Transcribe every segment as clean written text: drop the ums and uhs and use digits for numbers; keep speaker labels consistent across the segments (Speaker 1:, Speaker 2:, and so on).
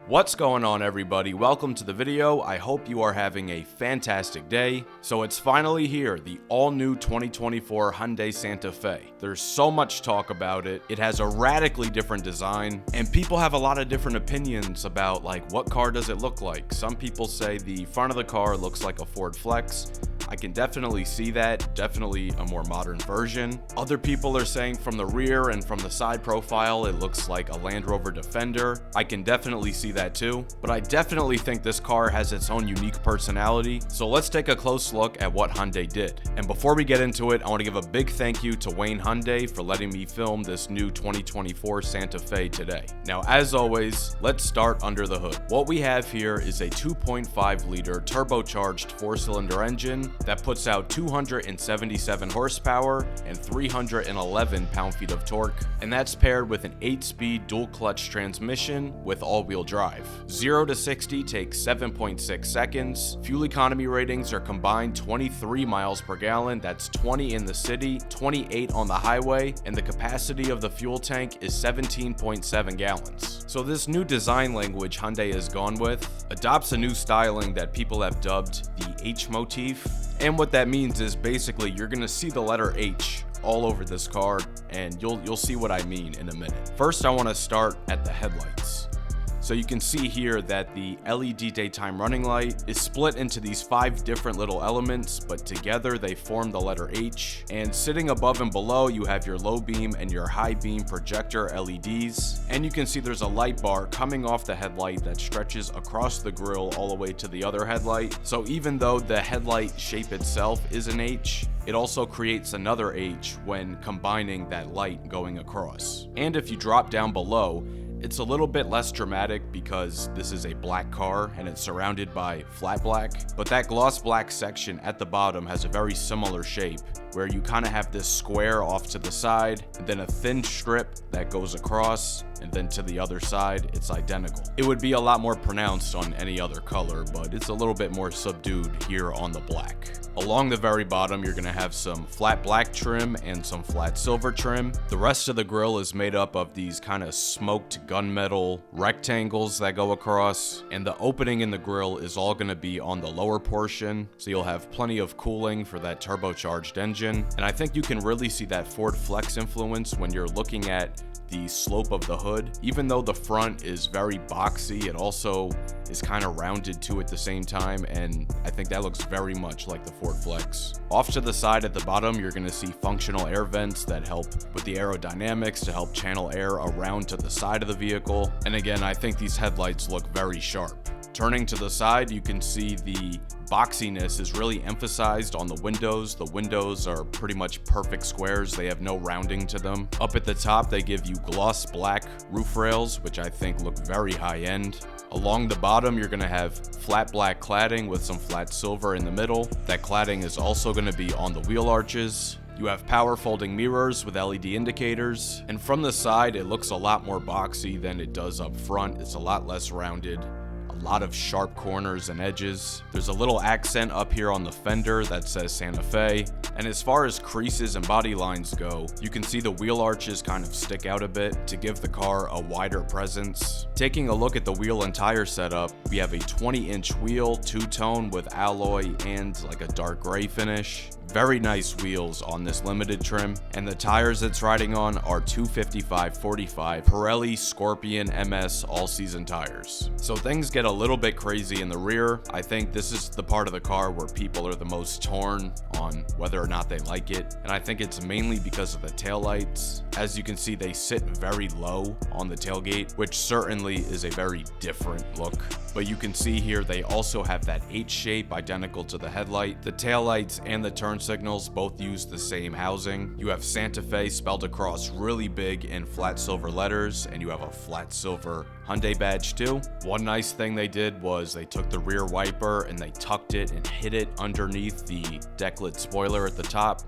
Speaker 1: What's going on, everybody? Welcome to the video. I hope you are having a fantastic day. So it's finally here, the all-new 2024 Hyundai Santa Fe. There's so much talk about it. It has a radically different design, and people have a lot of different opinions about what car does it look like. Some people say the front of the car looks like a Ford Flex. I can definitely see that, definitely a more modern version. Other people are saying from the rear and from the side profile, it looks like a Land Rover Defender. I can definitely see that too, but I definitely think this car has its own unique personality. So let's take a close look at what Hyundai did. And before we get into it, I want to give a big thank you to Wayne Hyundai for letting me film this new 2024 Santa Fe today. Now, as always, let's start under the hood. What we have here is a 2.5 liter turbocharged 4-cylinder engine that puts out 277 horsepower and 311 pound-feet of torque, and that's paired with an 8-speed dual-clutch transmission with all-wheel drive. 0 to 60 takes 7.6 seconds. Fuel economy ratings are combined 23 miles per gallon, that's 20 in the city, 28 on the highway, and the capacity of the fuel tank is 17.7 gallons. So this new design language Hyundai has gone with adopts a new styling that people have dubbed the H motif. And what that means is basically you're gonna see the letter H all over this car, and you'll see what I mean in a minute. First, I want to start at the headlights. So you can see here that the LED daytime running light is split into these 5 different little elements, but together they form the letter H. And sitting above and below, you have your low beam and your high beam projector LEDs. And you can see there's a light bar coming off the headlight that stretches across the grille all the way to the other headlight. So even though the headlight shape itself is an H, it also creates another H when combining that light going across. And if you drop down below, it's a little bit less dramatic because this is a black car and it's surrounded by flat black, but that gloss black section at the bottom has a very similar shape where you kind of have this square off to the side and then a thin strip that goes across, and then to the other side it's identical. It would be a lot more pronounced on any other color, but it's a little bit more subdued here on the black. Along the very bottom, you're going to have some flat black trim and some flat silver trim. The rest of the grille is made up of these kind of smoked gunmetal rectangles that go across, and the opening in the grille is all going to be on the lower portion, so you'll have plenty of cooling for that turbocharged engine. And I think you can really see that Ford Flex influence when you're looking at the slope of the hood. Even though the front is very boxy, it also is kind of rounded too at the same time, and I think that looks very much like the Ford Flex. Off to the side at the bottom, you're going to see functional air vents that help with the aerodynamics to help channel air around to the side of the vehicle. And again, I think these headlights look very sharp. Turning to the side, you can see the boxiness is really emphasized on the windows. The windows are pretty much perfect squares. They have no rounding to them. Up at the top, they give you gloss black roof rails, which I think look very high end. Along the bottom, you're going to have flat black cladding with some flat silver in the middle. That cladding is also going to be on the wheel arches. You have power folding mirrors with LED indicators. And from the side, it looks a lot more boxy than it does up front. It's a lot less rounded. A lot of sharp corners and edges. There's a little accent up here on the fender that says Santa Fe. And as far as creases and body lines go, you can see the wheel arches kind of stick out a bit to give the car a wider presence. Taking a look at the wheel and tire setup, we have a 20-inch wheel, two-tone with alloy and like a dark gray finish. Very nice wheels on this limited trim, and the tires it's riding on are 255/45 Pirelli Scorpion MS all-season tires. So things get a little bit crazy in the rear. I think this is the part of the car where people are the most torn on whether or not they like it, and I think it's mainly because of the taillights. As you can see, they sit very low on the tailgate, which certainly is a very different look. But you can see here they also have that H shape identical to the headlight. The taillights and the turn signals both use the same housing. You have Santa Fe spelled across really big in flat silver letters, and you have a flat silver Hyundai badge too. One nice thing they did was they took the rear wiper and they tucked it and hid it underneath the decklit spoiler at the top.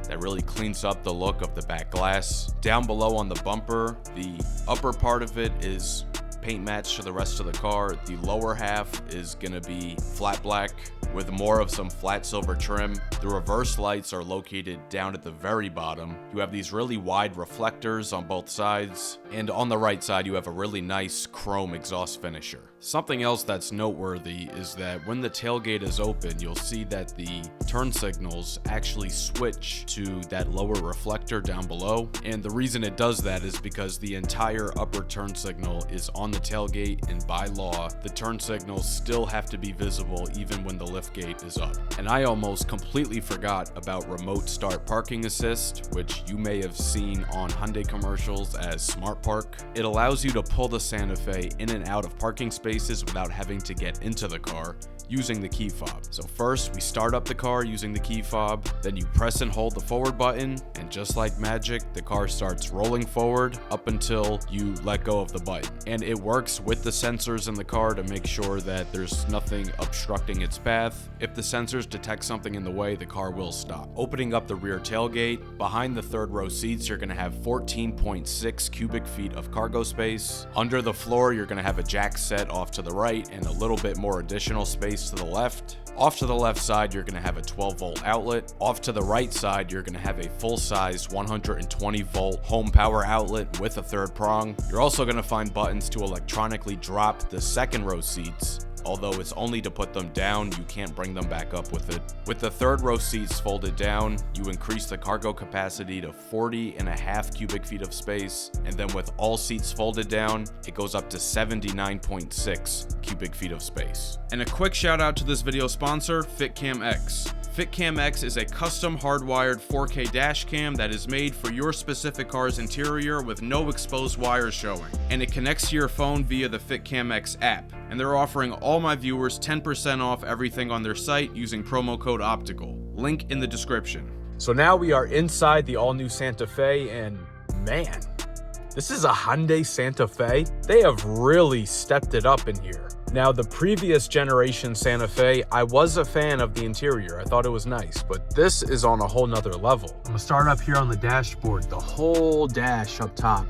Speaker 1: That really cleans up the look of the back glass. Down below on the bumper, the upper part of it is paint match to the rest of the car. The lower half is gonna be flat black with more of some flat silver trim. The reverse lights are located down at the very bottom. You have these really wide reflectors on both sides, and on the right side you have a really nice chrome exhaust finisher. Something else that's noteworthy is that when the tailgate is open, you'll see that the turn signals actually switch to that lower reflector down below. And the reason it does that is because the entire upper turn signal is on the tailgate, and by law, the turn signals still have to be visible even when the liftgate is up. And I almost completely forgot about remote start parking assist, which you may have seen on Hyundai commercials as Smart Park. It allows you to pull the Santa Fe in and out of parking spaces without having to get into the car using the key fob. So first we start up the car using the key fob, then you press and hold the forward button, and just like magic, the car starts rolling forward up until you let go of the button. And it works with the sensors in the car to make sure that there's nothing obstructing its path. If the sensors detect something in the way, the car will stop. Opening up the rear tailgate, behind the third row seats, you're gonna have 14.6 cubic feet of cargo space. Under the floor, you're gonna have a jack set off to the right and a little bit more additional space to the left. Off to the left side, you're going to have a 12-volt outlet. Off to the right side, you're going to have a full-size 120-volt home power outlet with a third prong. You're also going to find buttons to electronically drop the second row seats. Although it's only to put them down, you can't bring them back up with it. With the third row seats folded down, you increase the cargo capacity to 40.5 cubic feet of space, and then with all seats folded down, it goes up to 79.6 cubic feet of space. And a quick shout out to this video sponsor, FitCam X. FitCam X is a custom hardwired 4K dash cam that is made for your specific car's interior with no exposed wires showing, and it connects to your phone via the FitCam X app. And they're offering all my viewers 10% off everything on their site using promo code OPTICAL. Link in the description. So now we are inside the all-new Santa Fe, and man, this is a Hyundai Santa Fe. They have really stepped it up in here. Now, the previous generation Santa Fe, I was a fan of the interior. I thought it was nice, but this is on a whole nother level. I'm gonna start up here on the dashboard. The whole dash up top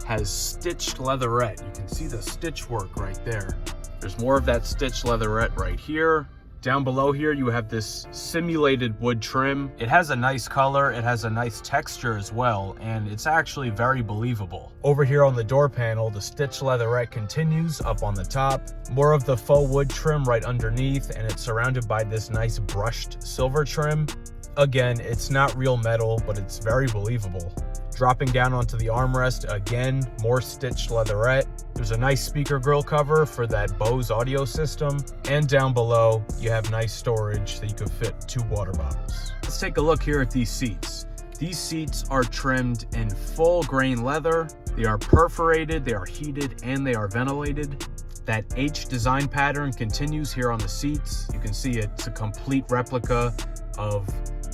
Speaker 1: has stitched leatherette. You can see the stitch work right there. There's more of that stitched leatherette right here. Down below here, you have this simulated wood trim. It has a nice color, it has a nice texture as well, and it's actually very believable. Over here on the door panel, the stitched leatherette continues up on the top. More of the faux wood trim right underneath, and it's surrounded by this nice brushed silver trim. Again, it's not real metal, but it's very believable. Dropping down onto the armrest, again, more stitched leatherette. There's a nice speaker grill cover for that Bose audio system. And down below, you have nice storage that you could fit 2 water bottles. Let's take a look here at these seats. These seats are trimmed in full grain leather. They are perforated, they are heated, and they are ventilated. That H design pattern continues here on the seats. You can see it's a complete replica of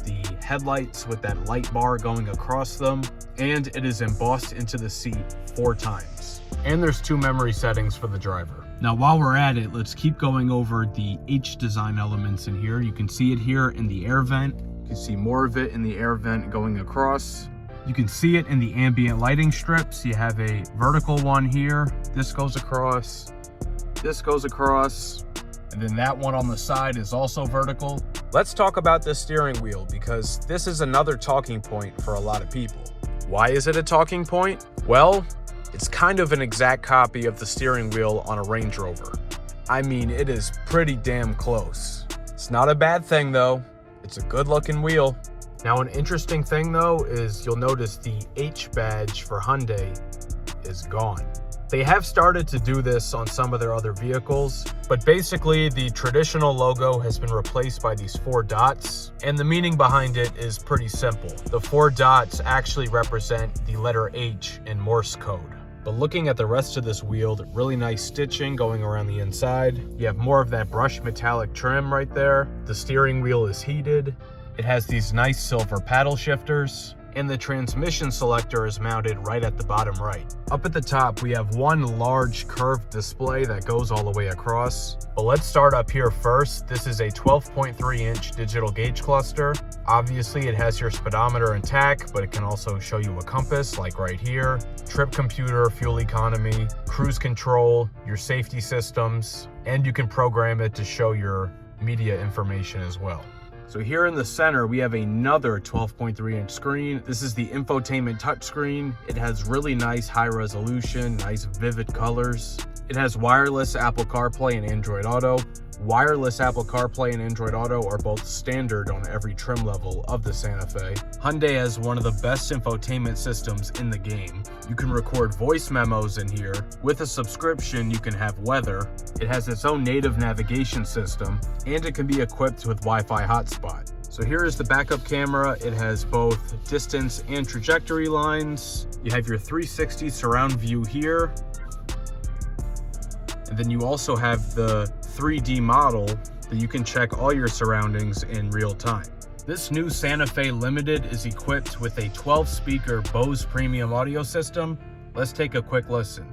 Speaker 1: the headlights with that light bar going across them, and it is embossed into the seat 4 times. And there's 2 memory settings for the driver. Now, while we're at it, let's keep going over the H design elements in here. You can see it here in the air vent. You can see more of it in the air vent going across. You can see it in the ambient lighting strips. You have a vertical one here. This goes across. This goes across. And then that one on the side is also vertical. Let's talk about the steering wheel, because this is another talking point for a lot of people. Why is it a talking point? Well, it's kind of an exact copy of the steering wheel on a Range Rover. I mean, it is pretty damn close. It's not a bad thing though. It's a good looking wheel. Now, an interesting thing though is you'll notice the H badge for Hyundai is gone. They have started to do this on some of their other vehicles, but basically the traditional logo has been replaced by these 4 dots, and the meaning behind it is pretty simple. The 4 dots actually represent the letter H in Morse code. But looking at the rest of this wheel, really nice stitching going around the inside. You have more of that brushed metallic trim right there. The steering wheel is heated. It has these nice silver paddle shifters, and the transmission selector is mounted right at the bottom right. Up at the top, we have one large curved display that goes all the way across. But let's start up here first. This is a 12.3-inch digital gauge cluster. Obviously, it has your speedometer and tach, but it can also show you a compass, like right here, trip computer, fuel economy, cruise control, your safety systems, and you can program it to show your media information as well. So here in the center, we have another 12.3-inch screen. This is the infotainment touchscreen. It has really nice high resolution, nice vivid colors. It has wireless Apple CarPlay and Android Auto. Wireless Apple CarPlay and Android Auto are both standard on every trim level of the Santa Fe. Hyundai has one of the best infotainment systems in the game. You can record voice memos in here. With a subscription, you can have weather. It has its own native navigation system, and it can be equipped with Wi-Fi hotspot. So here is the backup camera. It has both distance and trajectory lines. You have your 360 surround view here. And then you also have the 3D model that you can check all your surroundings in real time. This new Santa Fe Limited is equipped with a 12-speaker Bose premium audio system. Let's take a quick listen.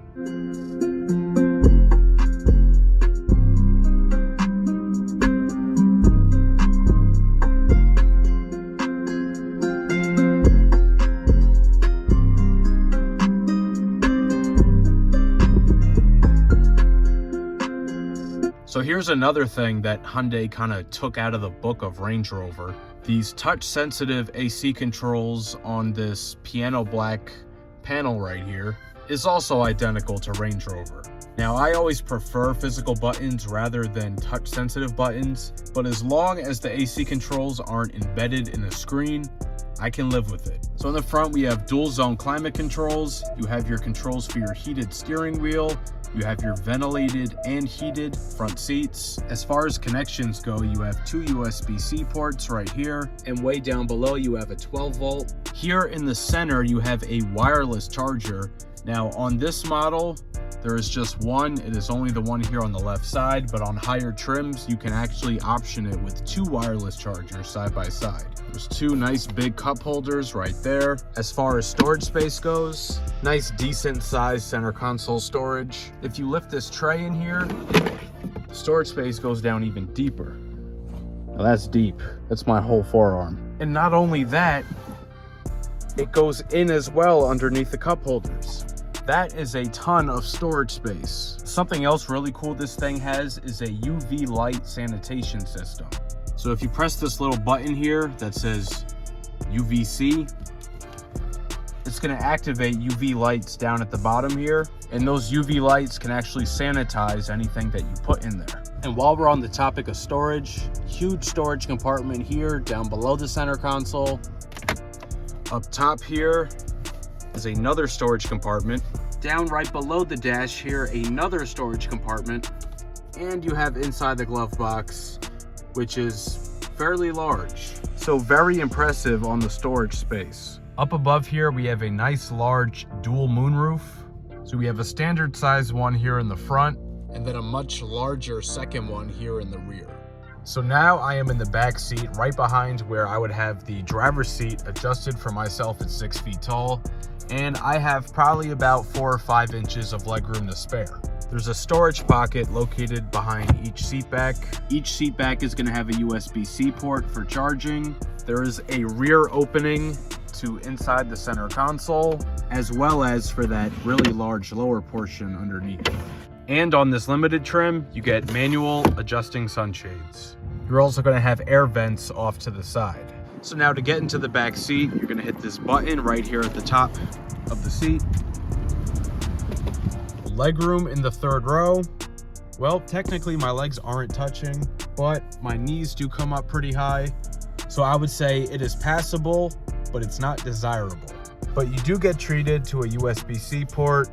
Speaker 1: So here's another thing that Hyundai kind of took out of the book of Range Rover. These touch-sensitive AC controls on this piano black panel right here is also identical to Range Rover. Now, I always prefer physical buttons rather than touch-sensitive buttons, but as long as the AC controls aren't embedded in the screen, I can live with it. So in the front, we have dual zone climate controls. You have your controls for your heated steering wheel. You have your ventilated and heated front seats. As far as connections go, you have two USB-C ports right here, and way down below you have a 12 volt. Here in the center, you have a wireless charger. Now on this model, there is just one. It is only the one here on the left side, but on higher trims, you can actually option it with two wireless chargers side by side. There's two nice big cup holders right there. As far as storage space goes, nice decent size center console storage. If you lift this tray in here, storage space goes down even deeper. Now that's deep. That's my whole forearm. And not only that, it goes in as well underneath the cup holders. That is a ton of storage space. Something else really cool this thing has is a UV light sanitation system. So if you press this little button here that says UVC, it's going to activate UV lights down at the bottom here, and those UV lights can actually sanitize anything that you put in there. And while we're on the topic of storage, huge storage compartment here down below the center console. Up top here is another storage compartment. Down right below the dash here, another storage compartment. And you have inside the glove box, which is fairly large. So very impressive on the storage space. Up above here, we have a nice large dual moonroof. So we have a standard size one here in the front, and then a much larger second one here in the rear. So now I am in the back seat right behind where I would have the driver's seat adjusted for myself at 6 feet tall. And I have probably about 4 or 5 inches of legroom to spare. There's a storage pocket located behind each seat back. Each seat back is going to have a USB-C port for charging. There is a rear opening to inside the center console, as well as for that really large lower portion underneath. And on this limited trim, you get manual adjusting sunshades. You're also going to have air vents off to the side. So now to get into the back seat, you're going to hit this button right here at the top of the seat. Legroom in the third row. Well, technically my legs aren't touching, but my knees do come up pretty high. So I would say it is passable, but it's not desirable. But you do get treated to a USB-C port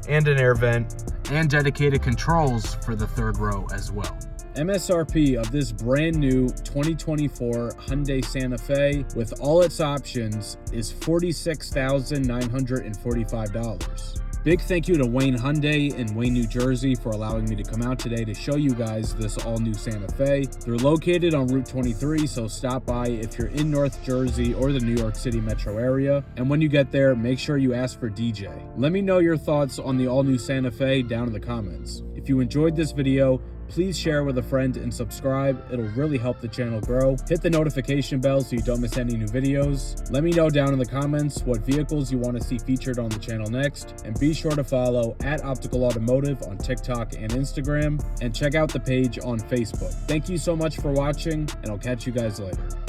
Speaker 1: and an air vent and dedicated controls for the third row as well. MSRP of this brand new 2024 Hyundai Santa Fe with all its options is $46,945. Big thank you to Wayne Hyundai in Wayne, New Jersey for allowing me to come out today to show you guys this all-new Santa Fe. They're located on Route 23, so stop by if you're in North Jersey or the New York City metro area. And when you get there, make sure you ask for DJ. Let me know your thoughts on the all-new Santa Fe down in the comments. If you enjoyed this video,
Speaker 2: Please share with a friend and subscribe. It'll really help the channel grow. Hit the notification bell so you don't miss any new videos. Let me know down in the comments what vehicles you want to see featured on the channel next, and be sure to follow @Optical Automotive on TikTok and Instagram, and check out the page on Facebook. Thank you so much for watching, and I'll catch you guys later.